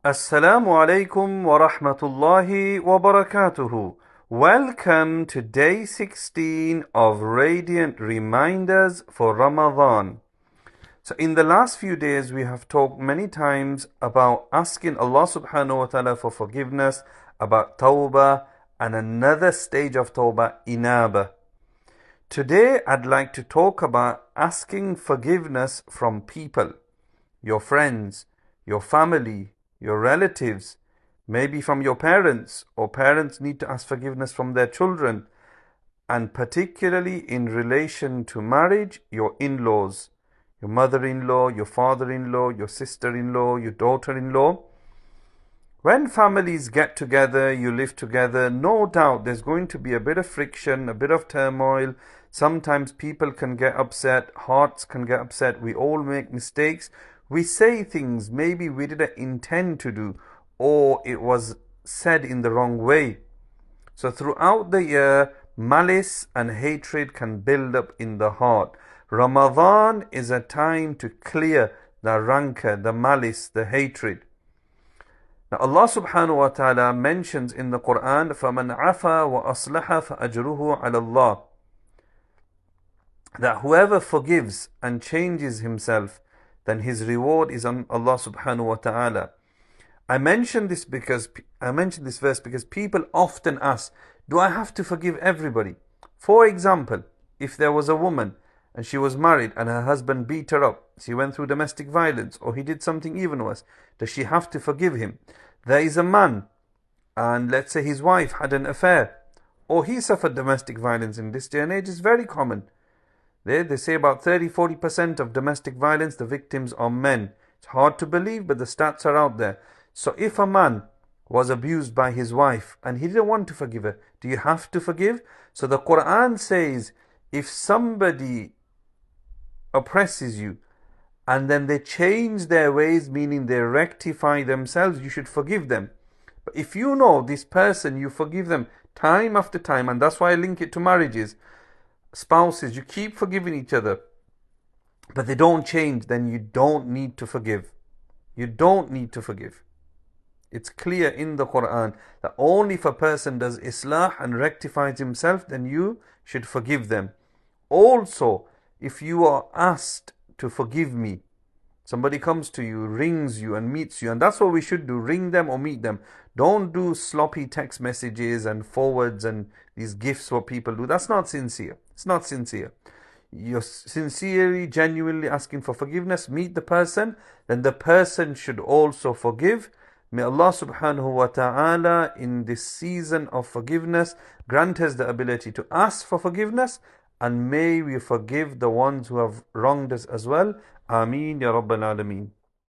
Assalamu alaikum wa rahmatullahi wa barakatuhu. Welcome to day 16 of Radiant Reminders for Ramadan. So in the last few days we have talked many times about asking Allah subhanahu wa ta'ala for forgiveness, about tawbah and another stage of tawbah, inaba. Today I'd like to talk about asking forgiveness from people, your friends, your family, your relatives, maybe from your parents, or parents need to ask forgiveness from their children, and particularly in relation to marriage, your in-laws, your mother-in-law, your father-in-law, your sister-in-law, your daughter-in-law. When families get together, you live together, no doubt there's going to be a bit of friction, a bit of turmoil. Sometimes people can get upset, hearts can get upset, we all make mistakes. We say things maybe we didn't intend to do, or it was said in the wrong way. So throughout the year, malice and hatred can build up in the heart. Ramadan is a time to clear the rancor, the malice, the hatred. Now Allah subhanahu wa ta'ala mentions in the Quran, فَمَنْ عَفَى وَأَصْلَحَ فَأَجْرُهُ عَلَى اللَّهِ, that whoever forgives and changes himself, then his reward is on Allah subhanahu wa ta'ala. I mention this verse because people often ask, do I have to forgive everybody? For example, if there was a woman and she was married and her husband beat her up, she went through domestic violence, or he did something even worse, does she have to forgive him? There is a man and let's say his wife had an affair, or he suffered domestic violence. In this day and age, is very common. They say about 30-40% of domestic violence, the victims are men. It's hard to believe, but the stats are out there. So if a man was abused by his wife and he didn't want to forgive her, do you have to forgive? So the Quran says, if somebody oppresses you and then they change their ways, meaning they rectify themselves, you should forgive them. But if you know this person, you forgive them time after time, and that's why I link it to marriages. Spouses, you keep forgiving each other, but they don't change, then you don't need to forgive. You don't need to forgive. It's clear in the Quran that only if a person does islah and rectifies himself, then you should forgive them. Also, if you are asked to forgive me, somebody comes to you, rings you and meets you, and that's what we should do, ring them or meet them. Don't do sloppy text messages and forwards and these gifts what people do. That's not sincere. It's not sincere. You're sincerely, genuinely asking for forgiveness, meet the person, then the person should also forgive. May Allah subhanahu wa ta'ala in this season of forgiveness grant us the ability to ask for forgiveness, and may we forgive the ones who have wronged us as well. Ameen ya Rabbal Alameen.